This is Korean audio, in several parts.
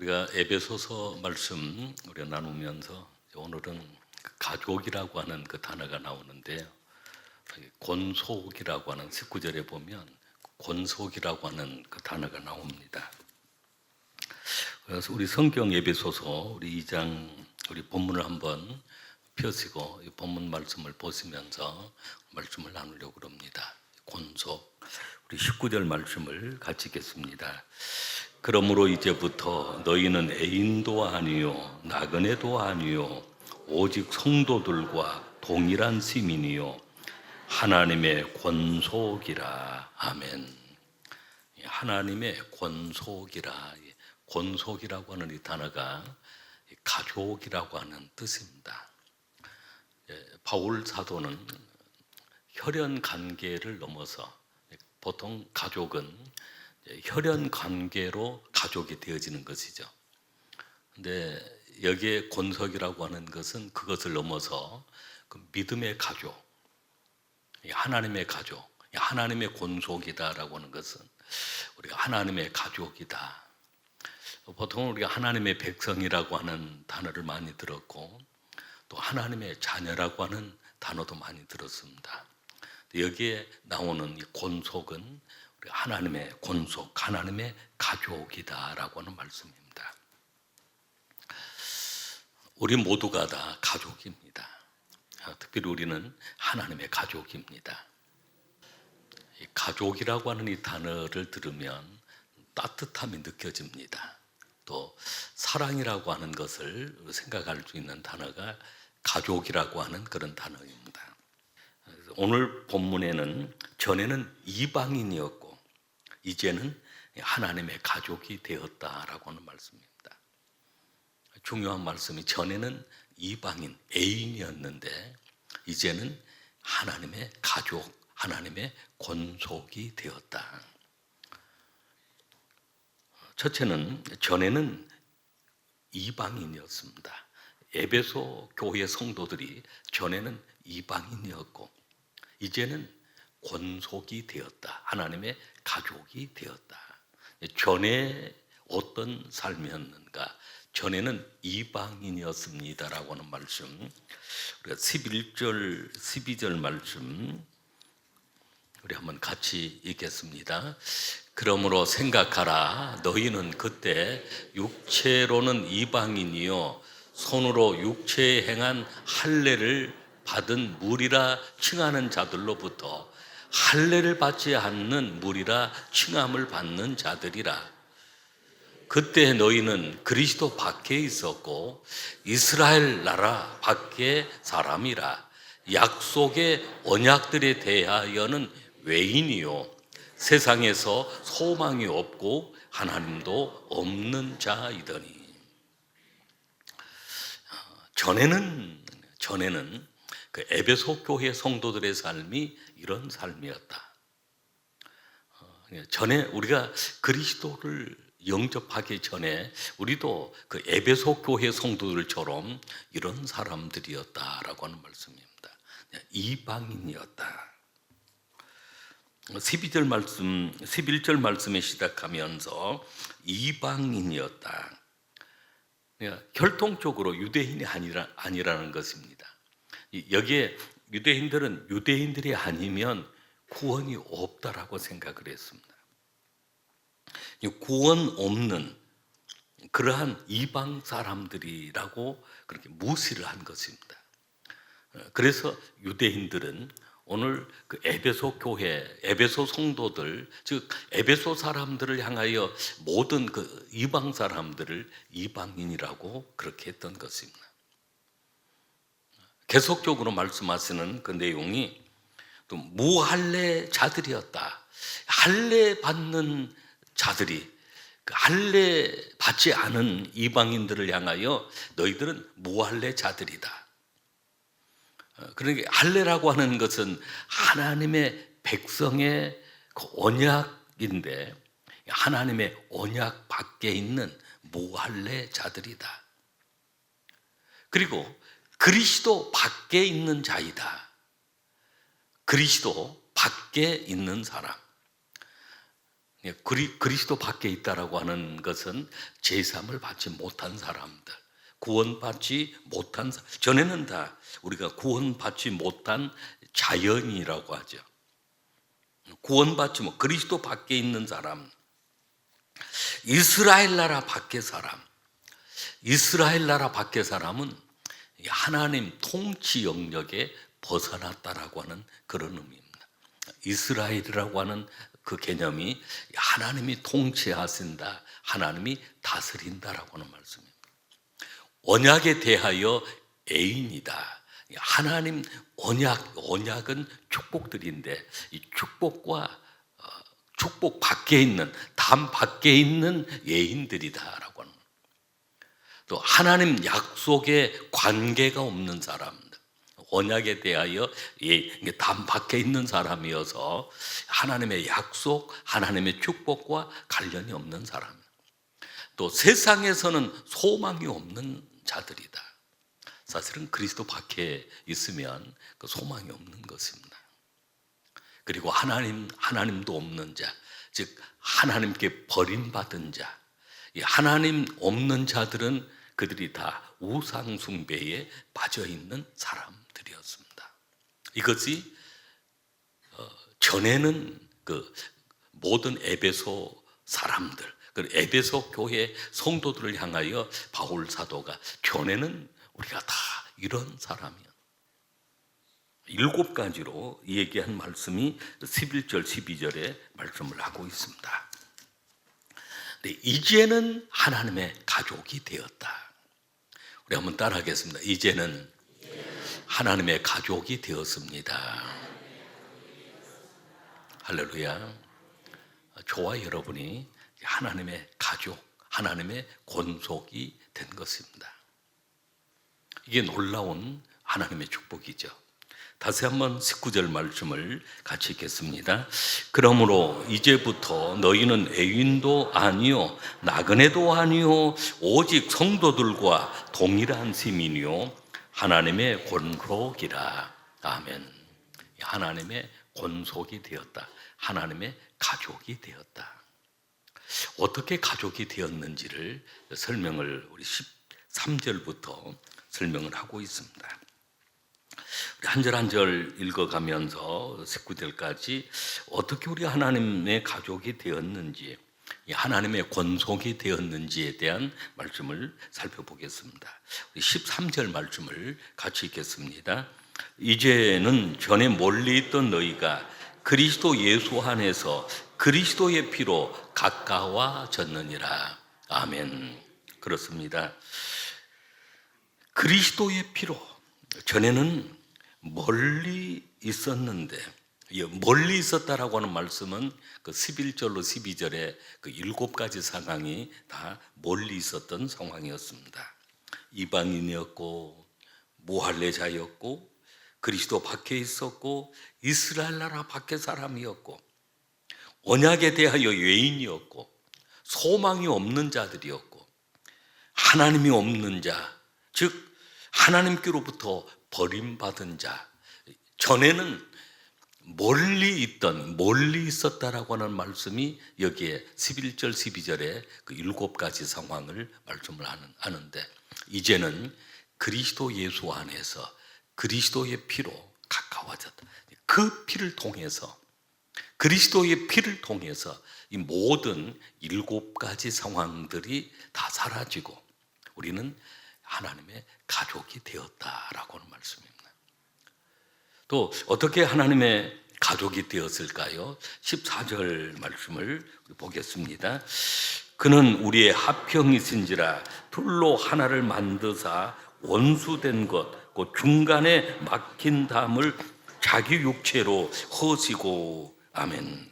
우리가 에베소서 말씀 우리가 나누면서 오늘은 가족이라고 하는 그 단어가 나오는데요. 권속이라고 하는 19절에 보면 권속이라고 하는 그 단어가 나옵니다. 그래서 우리 성경 에베소서 우리 2장 우리 본문을 한번 펴시고 이 본문 말씀을 보시면서 말씀을 나누려고 합니다. 권속 우리 19절 말씀을 같이 읽겠습니다. 그러므로 이제부터 너희는 애인도 아니요 나그네도 아니요 오직 성도들과 동일한 시민이요 하나님의 권속이라. 아멘. 하나님의 권속이라. 권속이라고 하는 이 단어가 가족이라고 하는 뜻입니다. 바울 사도는 혈연 관계를 넘어서 보통 가족은 혈연 관계로 가족이 되어지는 것이죠. 근데 여기에 권속이라고 하는 것은 그것을 넘어서 그 믿음의 가족, 하나님의 가족, 하나님의 권속이다라고 하는 것은 우리가 하나님의 가족이다. 보통 우리가 하나님의 백성이라고 하는 단어를 많이 들었고 또 하나님의 자녀라고 하는 단어도 많이 들었습니다. 여기에 나오는 이 권속은 하나님의 권속, 하나님의 가족이다라고 하는 말씀입니다. 우리 모두가 다 가족입니다. 특별히 우리는 하나님의 가족입니다. 이 가족이라고 하는 이 단어를 들으면 따뜻함이 느껴집니다. 또 사랑이라고 하는 것을 생각할 수 있는 단어가 가족이라고 하는 그런 단어입니다. 오늘 본문에는 전에는 이방인이었고 이제는 하나님의 가족이 되었다라고 하는 말씀입니다. 중요한 말씀이 전에는 이방인, 애인이었는데 이제는 하나님의 가족, 하나님의 권속이 되었다. 첫째는 전에는 이방인이었습니다. 에베소 교회 성도들이 전에는 이방인이었고 이제는 권속이 되었다. 하나님의 가족이 되었다. 전에 어떤 삶이었는가? 전에는 이방인이었습니다라고 하는 말씀. 우리가 11절, 12절 말씀 우리 한번 같이 읽겠습니다. 그러므로 생각하라. 너희는 그때 육체로는 이방인이요 손으로 육체에 행한 할례를 받은 무리라 칭하는 자들로부터 할례를 받지 않는 무리라 칭함을 받는 자들이라. 그때 너희는 그리스도 밖에 있었고 이스라엘 나라 밖에 사람이라. 약속의 언약들에 대하여는 외인이요 세상에서 소망이 없고 하나님도 없는 자이더니. 전에는 그 에베소 교회 성도들의 삶이 이런 삶이었다. 전에 우리가 그리스도를 영접하기 전에 우리도 그 에베소 교회 성도들처럼 이런 사람들이었다라고 하는 말씀입니다. 이방인이었다. 12절 말씀, 11절 말씀에 시작하면서 이방인이었다. 혈통적으로 유대인이 아니라는 것입니다. 여기에 유대인들은 유대인들이 아니면 구원이 없다라고 생각을 했습니다. 구원 없는 그러한 이방 사람들이라고 그렇게 무시를 한 것입니다. 그래서 유대인들은 오늘 그 에베소 교회, 에베소 성도들, 즉 에베소 사람들을 향하여 모든 그 이방 사람들을 이방인이라고 그렇게 했던 것입니다. 계속적으로 말씀하시는 그 내용이 또 무할례 자들이었다. 할례 받는 자들이 그 할례 받지 않은 이방인들을 향하여 너희들은 무할례 자들이다. 그러니까 할례라고 하는 것은 하나님의 백성의 그 언약인데 하나님의 언약 밖에 있는 무할례 자들이다. 그리고 그리스도 밖에 있는 자이다. 그리스도 밖에 있는 사람. 그리스도 밖에 있다라고 하는 것은 제3을 받지 못한 사람들, 구원받지 못한 전에는 다 우리가 구원받지 못한 자연이라고 하죠. 구원받지 못 그리스도 밖에 있는 사람, 이스라엘 나라 밖의 사람, 이스라엘 나라 밖의 사람은 하나님 통치 영역에 벗어났다라고 하는 그런 의미입니다. 이스라엘이라고 하는 그 개념이 하나님이 통치하신다, 하나님이 다스린다라고 하는 말씀입니다. 언약에 대하여 애인이다. 하나님 언약은 축복들인데 이 축복과 축복 밖에 있는, 담 밖에 있는 예인들이다라고 하는, 또 하나님 약속에 관계가 없는 사람들, 언약에 대하여 담 밖에 있는 사람이어서 하나님의 약속, 하나님의 축복과 관련이 없는 사람, 또 세상에서는 소망이 없는 자들이다. 사실은 그리스도 밖에 있으면 그 소망이 없는 것입니다. 그리고 하나님도 없는 자, 즉 하나님께 버림받은 자, 이 하나님 없는 자들은 그들이 다 우상 숭배에 빠져 있는 사람들이었습니다. 이것이 전에는 그 모든 에베소 사람들, 그 에베소 교회 성도들을 향하여 바울 사도가 전에는 우리가 다 이런 사람이야. 7가지로 얘기한 말씀이 11절, 12절에 말씀을 하고 있습니다. 근데 이제는 하나님의 가족이 되었다. 우리 한번 따라하겠습니다. 이제는 하나님의 가족이 되었습니다. 할렐루야. 저와 여러분이 하나님의 가족, 하나님의 권속이 된 것입니다. 이게 놀라운 하나님의 축복이죠. 다시 한번 19절 말씀을 같이 읽겠습니다. 그러므로 이제부터 너희는 애인도 아니요 나그네도 아니요 오직 성도들과 동일한 시민이요 하나님의 권속이라. 아멘. 하나님의 권속이 되었다. 하나님의 가족이 되었다. 어떻게 가족이 되었는지를 설명을 우리 13절부터 설명을 하고 있습니다. 한 절 한 절 읽어가면서 19절까지 어떻게 우리 하나님의 가족이 되었는지, 하나님의 권속이 되었는지에 대한 말씀을 살펴보겠습니다. 13절 말씀을 같이 읽겠습니다. 이제는 전에 멀리 있던 너희가 그리스도 예수 안에서 그리스도의 피로 가까워졌느니라. 아멘. 그렇습니다. 그리스도의 피로, 전에는 멀리 있었는데, 멀리 있었다라고 하는 말씀은 그 11절로 12절에 그 7가지 상황이 다 멀리 있었던 상황이었습니다. 이방인이었고, 무할례자였고, 그리스도 밖에 있었고, 이스라엘 나라 밖에 사람이었고, 언약에 대하여 외인이었고, 소망이 없는 자들이었고, 하나님이 없는 자, 즉 하나님께로부터 버림받은 자, 전에는 멀리 있었다라고 하는 말씀이 여기에 11절, 12절에 그 7가지 상황을 말씀을 하는데, 이제는 그리스도 예수 안에서 그리스도의 피로 가까워졌다. 그 피를 통해서, 그리스도의 피를 통해서 이 모든 7가지 상황들이 다 사라지고 우리는 하나님의 가족이 되었다라고 하는 말씀입니다. 또 어떻게 하나님의 가족이 되었을까요? 14절 말씀을 보겠습니다. 그는 우리의 합형이신지라 둘로 하나를 만드사 원수된 것 곧 중간에 막힌 담을 자기 육체로 허시고. 아멘.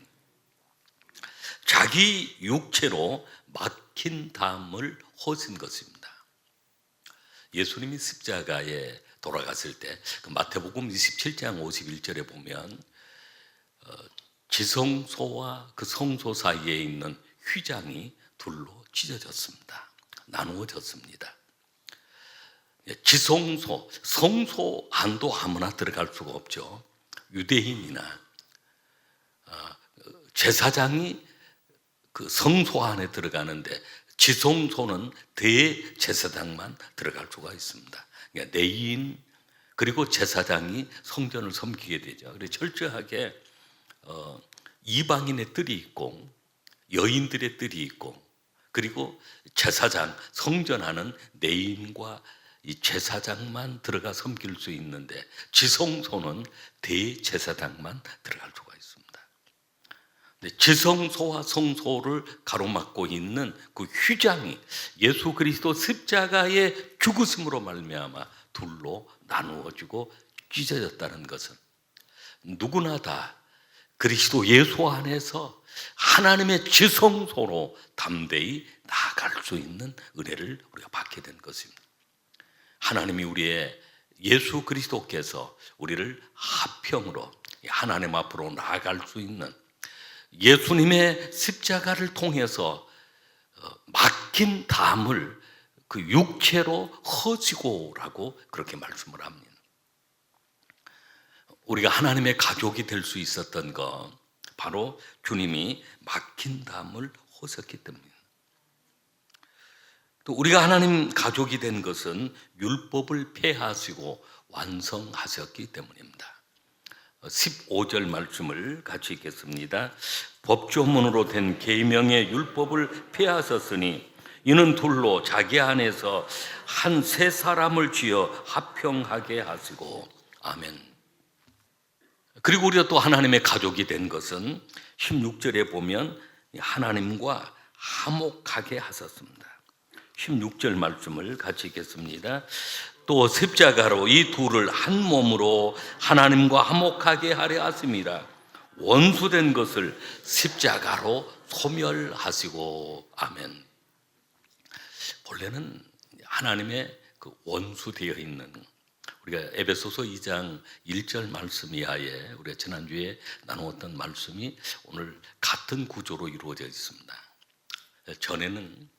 자기 육체로 막힌 담을 허신 것입니다. 예수님이 십자가에 돌아갔을 때 그 마태복음 27장 51절에 보면 지성소와 그 성소 사이에 있는 휘장이 둘로 찢어졌습니다. 나누어졌습니다. 지성소, 성소 안도 아무나 들어갈 수가 없죠. 유대인이나 제사장이 그 성소 안에 들어가는데 지성소는 대제사장만 들어갈 수가 있습니다. 그러니까 레위인 그리고 제사장이 성전을 섬기게 되죠. 그래서 철저하게 이방인의 뜰이 있고 여인들의 뜰이 있고 그리고 제사장 성전하는 레위인과 이 제사장만 들어가 섬길 수 있는데 지성소는 대제사장만 들어갈 수가 있습니다. 지성소와 성소를 가로막고 있는 그 휘장이 예수 그리스도 십자가의 죽으심으로 말미암아 둘로 나누어지고 찢어졌다는 것은 누구나 다 그리스도 예수 안에서 하나님의 지성소로 담대히 나아갈 수 있는 은혜를 우리가 받게 된 것입니다. 하나님이 우리의 예수 그리스도께서 우리를 화평으로 하나님 앞으로 나아갈 수 있는 예수님의 십자가를 통해서 맡긴 담을 그 육체로 허지고라고 그렇게 말씀을 합니다. 우리가 하나님의 가족이 될 수 있었던 것 바로 주님이 맡긴 담을 허셨기 때문입니다. 또 우리가 하나님 가족이 된 것은 율법을 폐하시고 완성하셨기 때문입니다. 15절 말씀을 같이 읽겠습니다. 법조문으로 된 계명의 율법을 폐하셨으니 이는 둘로 자기 안에서 한 세 사람을 지어 화평하게 하시고 아멘. 그리고 우리가 또 하나님의 가족이 된 것은 16절에 보면 하나님과 화목하게 하셨습니다. 16절 말씀을 같이 읽겠습니다. 또 십자가로 이 둘을 한 몸으로 하나님과 화목하게 하려 하심이라. 원수된 것을 십자가로 소멸하시고 아멘. 본래는 하나님의 그 원수되어 있는 우리가 에베소서 2장 1절 말씀 이하에 우리가 지난주에 나누었던 말씀이 오늘 같은 구조로 이루어져 있습니다. 전에는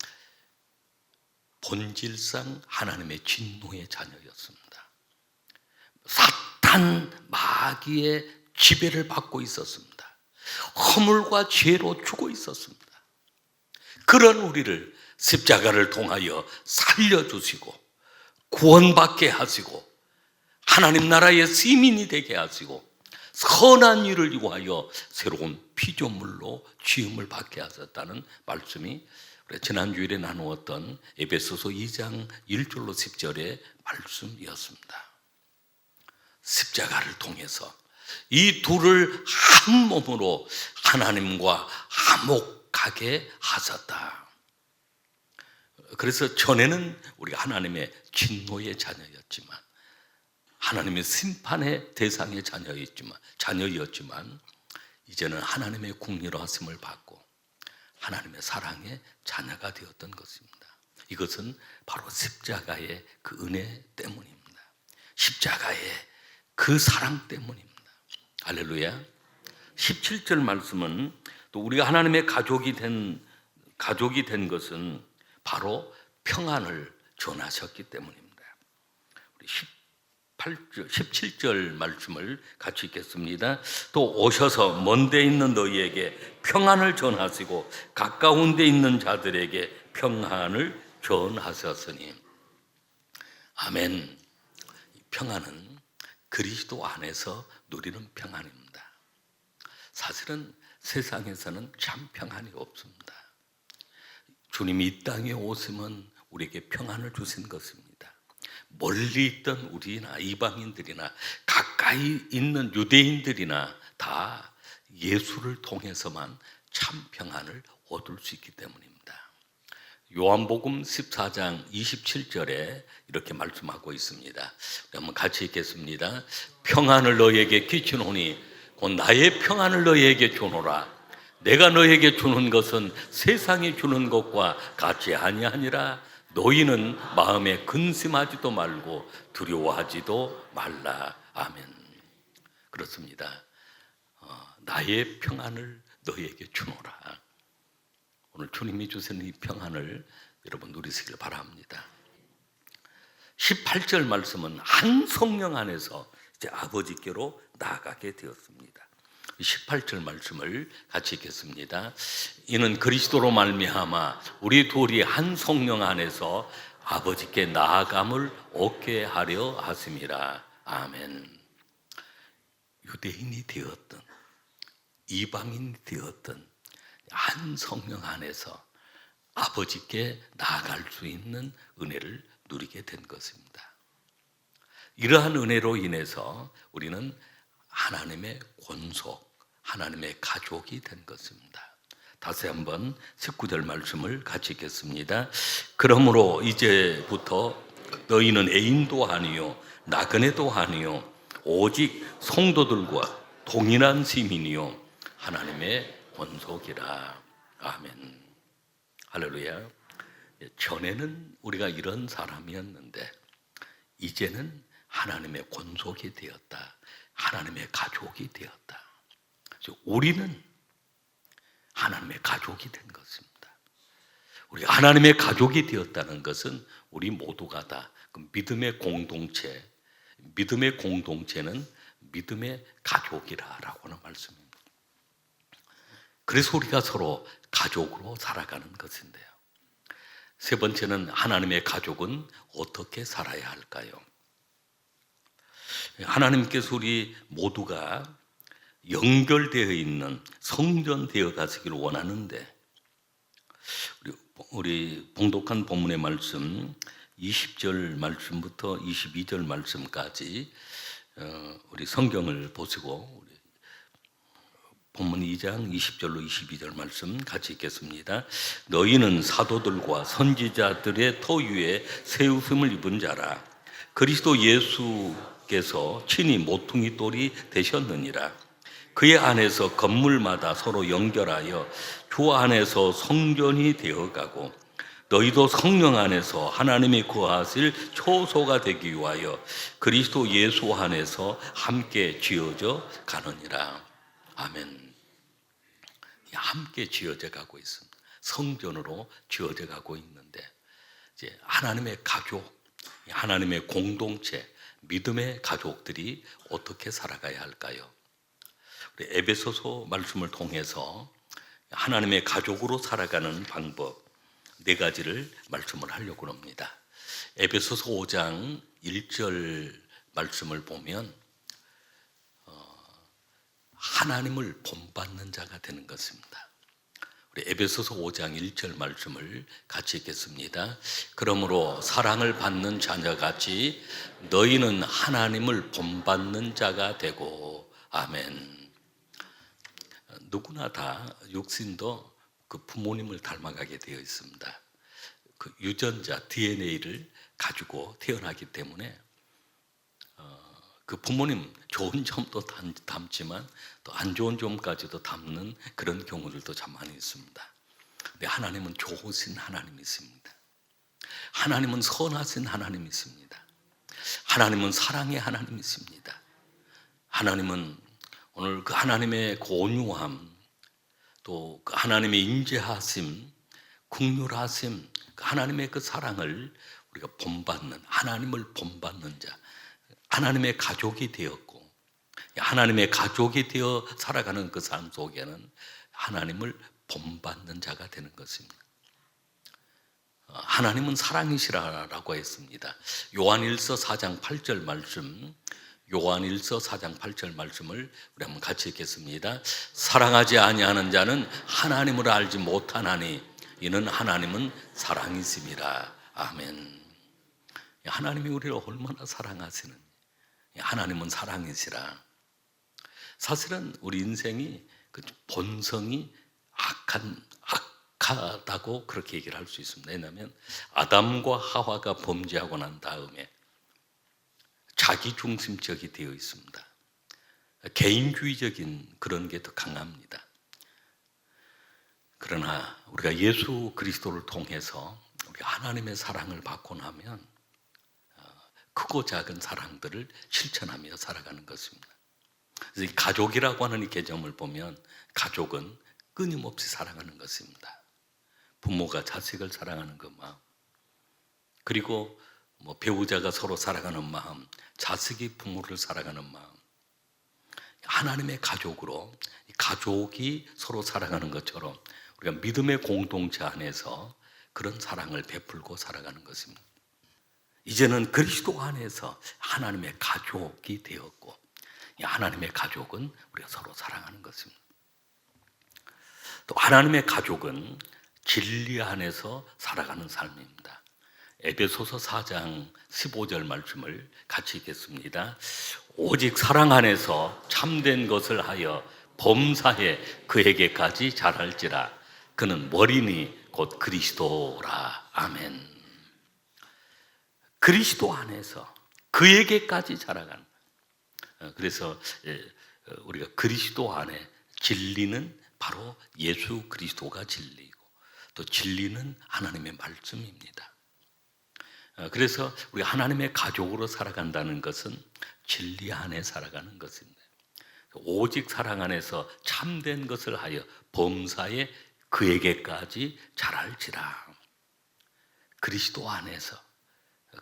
본질상 하나님의 진노의 자녀였습니다. 사탄 마귀의 지배를 받고 있었습니다. 허물과 죄로 죽어 있었습니다. 그런 우리를 십자가를 통하여 살려주시고 구원받게 하시고 하나님 나라의 시민이 되게 하시고 선한 일을 위하여 새로운 피조물로 지음을 받게 하셨다는 말씀이 지난주일에 나누었던 에베소서 2장 1절로 10절의 말씀이었습니다. 십자가를 통해서 이 둘을 한 몸으로 하나님과 화목하게 하셨다. 그래서 전에는 우리가 하나님의 진노의 자녀였지만 하나님의 심판의 대상의 자녀였지만 이제는 하나님의 궁리로하심을 받고 하나님의 사랑의 자녀가 되었던 것입니다. 이것은 바로 십자가의 그 은혜 때문입니다. 십자가의 그 사랑 때문입니다. 할렐루야. 17절 말씀은 또 우리가 하나님의 가족이 된 것은 바로 평안을 전하셨기 때문입니다. 우리 17절 말씀을 같이 읽겠습니다. 또 오셔서 먼 데 있는 너희에게 평안을 전하시고 가까운 데 있는 자들에게 평안을 전하셨으니 아멘. 평안은 그리스도 안에서 누리는 평안입니다. 사실은 세상에서는 참 평안이 없습니다. 주님이 이 땅에 오시면 우리에게 평안을 주신 것입니다. 멀리 있던 우리나 이방인들이나 가까이 있는 유대인들이나 다 예수를 통해서만 참 평안을 얻을 수 있기 때문입니다. 요한복음 14장 27절에 이렇게 말씀하고 있습니다. 한번 같이 읽겠습니다. 평안을 너희에게 끼치노니 곧 나의 평안을 너희에게 주노라. 내가 너희에게 주는 것은 세상이 주는 것과 같이 아니하니라. 너희는 마음에 근심하지도 말고 두려워하지도 말라. 아멘. 그렇습니다. 나의 평안을 너희에게 주노라. 오늘 주님이 주신 이 평안을 여러분 누리시길 바랍니다. 18절 말씀은 한 성령 안에서 이제 아버지께로 나아가게 되었습니다. 18절 말씀을 같이 읽겠습니다. 이는 그리스도로 말미암아 우리 둘이 한 성령 안에서 아버지께 나아감을 얻게 하려 하심이라. 아멘. 유대인이 되었던 이방인이 되었던 한 성령 안에서 아버지께 나아갈 수 있는 은혜를 누리게 된 것입니다. 이러한 은혜로 인해서 우리는 하나님의 권속, 하나님의 가족이 된 것입니다. 다시 한번 19절 말씀을 같이 읽겠습니다. 그러므로 이제부터 너희는 애인도 아니요 나그네도 아니요 오직 성도들과 동일한 시민이요 하나님의 권속이라. 아멘. 할렐루야. 전에는 우리가 이런 사람이었는데 이제는 하나님의 권속이 되었다. 하나님의 가족이 되었다. 우리는 하나님의 가족이 된 것입니다. 우리가 하나님의 가족이 되었다는 것은 우리 모두가 다 믿음의 공동체, 믿음의 공동체는 믿음의 가족이라고 하는 말씀입니다. 그래서 우리가 서로 가족으로 살아가는 것인데요. 세 번째는 하나님의 가족은 어떻게 살아야 할까요? 하나님께서 우리 모두가 연결되어 있는 성전되어 가시기를 원하는데 우리 봉독한 본문의 말씀 20절 말씀부터 22절 말씀까지 우리 성경을 보시고 우리 본문 2장 20절로 22절 말씀 같이 읽겠습니다. 너희는 사도들과 선지자들의 터 위에 세우심을 입은 자라. 그리스도 예수께서 친히 모퉁이 돌이 되셨느니라. 그의 안에서 건물마다 서로 연결하여 주 안에서 성전이 되어가고 너희도 성령 안에서 하나님이 거하실 초소가 되기 위하여 그리스도 예수 안에서 함께 지어져 가느니라. 아멘. 함께 지어져 가고 있습니다. 성전으로 지어져 가고 있는데 이제 하나님의 가족, 하나님의 공동체, 믿음의 가족들이 어떻게 살아가야 할까요? 우리 에베소서 말씀을 통해서 하나님의 가족으로 살아가는 방법 4가지를 말씀을 하려고 합니다. 에베소서 5장 1절 말씀을 보면 하나님을 본받는 자가 되는 것입니다. 우리 에베소서 5장 1절 말씀을 같이 읽겠습니다. 그러므로 사랑을 받는 자녀같이 너희는 하나님을 본받는 자가 되고. 아멘. 누구나 다 육신도 그 부모님을 닮아가게 되어 있습니다. 그 유전자 DNA를 가지고 태어나기 때문에 그 부모님 좋은 점도 담지만 또 안 좋은 점까지도 담는 그런 경우들도 참 많이 있습니다. 근데 하나님은 좋으신 하나님이십니다. 하나님은 선하신 하나님이십니다. 하나님은 사랑의 하나님이십니다. 하나님은 오늘 그 하나님의 온유함, 또 그 하나님의 인자하심, 긍휼하심, 그 하나님의 그 사랑을 우리가 본받는, 하나님을 본받는 자, 하나님의 가족이 되었고 하나님의 가족이 되어 살아가는 그 삶 속에는 하나님을 본받는 자가 되는 것입니다. 하나님은 사랑이시라고 했습니다. 요한일서 4장 8절 말씀, 요한일서 4장 8절 말씀을 우리 한번 같이 읽겠습니다. 사랑하지 아니하는 자는 하나님을 알지 못하나니 이는 하나님은 사랑이심이라. 아멘. 하나님이 우리를 얼마나 사랑하시는, 하나님은 사랑이시라. 사실은 우리 인생이 그 본성이 악하다고 그렇게 얘기를 할 수 있습니다. 왜냐하면 아담과 하와가 범죄하고 난 다음에 자기중심적이 되어 있습니다. 개인주의적인 그런 게 더 강합니다. 그러나 우리가 예수 그리스도를 통해서 우리가 하나님의 사랑을 받고 나면 크고 작은 사랑들을 실천하며 살아가는 것입니다. 그래서 이 가족이라고 하는 이 개념을 보면 가족은 끊임없이 사랑하는 것입니다. 부모가 자식을 사랑하는 그 마음, 그리고 배우자가 서로 사랑하는 마음, 자식이 부모를 사랑하는 마음, 하나님의 가족으로 가족이 서로 살아가는 것처럼 우리가 믿음의 공동체 안에서 그런 사랑을 베풀고 살아가는 것입니다. 이제는 그리스도 안에서 하나님의 가족이 되었고, 이 하나님의 가족은 우리가 서로 사랑하는 것입니다. 또 하나님의 가족은 진리 안에서 살아가는 삶입니다. 에베소서 4장 15절 말씀을 같이 읽겠습니다. 오직 사랑 안에서 참된 것을 하여 범사에 그에게까지 자랄지라. 그는 머리니 곧 그리스도라. 아멘. 그리스도 안에서 그에게까지 자라가는. 그래서 우리가 그리스도 안에 진리는 바로 예수 그리스도가 진리고, 또 진리는 하나님의 말씀입니다. 그래서 우리가 하나님의 가족으로 살아간다는 것은 진리 안에 살아가는 것입니다. 오직 사랑 안에서 참된 것을 하여 범사에 그에게까지 자랄지라. 그리스도 안에서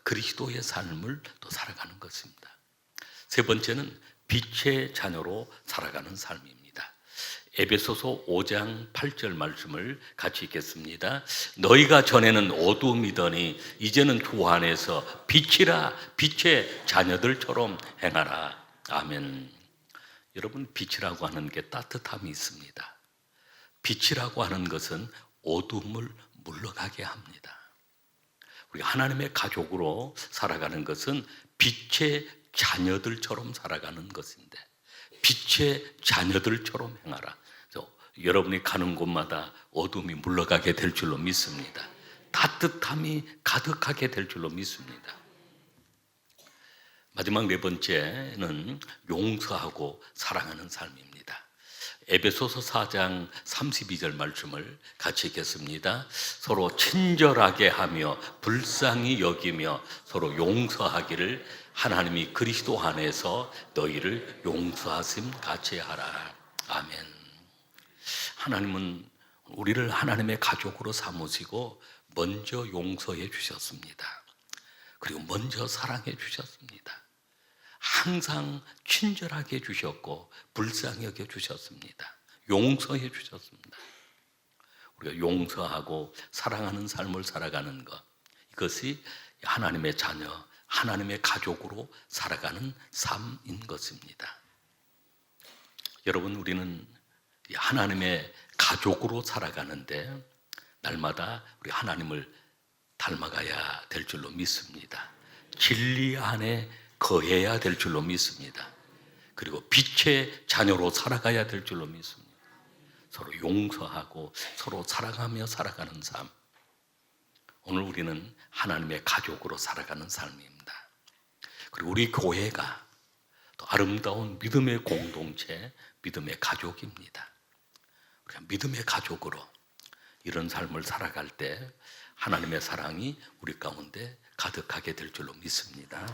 그리스도의 삶을 또 살아가는 것입니다. 세 번째는 빛의 자녀로 살아가는 삶입니다. 에베소서 5장 8절 말씀을 같이 읽겠습니다. 너희가 전에는 어두움이더니 이제는 주 안에서 빛이라. 빛의 자녀들처럼 행하라. 아멘. 여러분, 빛이라고 하는 게 따뜻함이 있습니다. 빛이라고 하는 것은 어두움을 물러가게 합니다. 우리가 하나님의 가족으로 살아가는 것은 빛의 자녀들처럼 살아가는 것인데, 빛의 자녀들처럼 행하라. 여러분이 가는 곳마다 어둠이 물러가게 될 줄로 믿습니다. 따뜻함이 가득하게 될 줄로 믿습니다. 마지막 네 번째는 용서하고 사랑하는 삶입니다. 에베소서 4장 32절 말씀을 같이 읽겠습니다. 서로 친절하게 하며 불쌍히 여기며 서로 용서하기를 하나님이 그리스도 안에서 너희를 용서하심 같이 하라. 아멘. 하나님은 우리를 하나님의 가족으로 삼으시고 먼저 용서해 주셨습니다. 그리고 먼저 사랑해 주셨습니다. 항상 친절하게 해 주셨고 불쌍히 여겨 주셨습니다. 용서해 주셨습니다. 우리가 용서하고 사랑하는 삶을 살아가는 것, 이것이 하나님의 자녀, 하나님의 가족으로 살아가는 삶인 것입니다. 여러분, 우리는 하나님의 가족으로 살아가는데 날마다 우리 하나님을 닮아가야 될 줄로 믿습니다. 진리 안에 거해야 될 줄로 믿습니다. 그리고 빛의 자녀로 살아가야 될 줄로 믿습니다. 서로 용서하고 서로 사랑하며 살아가는 삶. 오늘 우리는 하나님의 가족으로 살아가는 삶입니다. 그리고 우리 교회가 또 아름다운 믿음의 공동체, 믿음의 가족입니다. 우리가 믿음의 가족으로 이런 삶을 살아갈 때 하나님의 사랑이 우리 가운데 가득하게 될 줄로 믿습니다.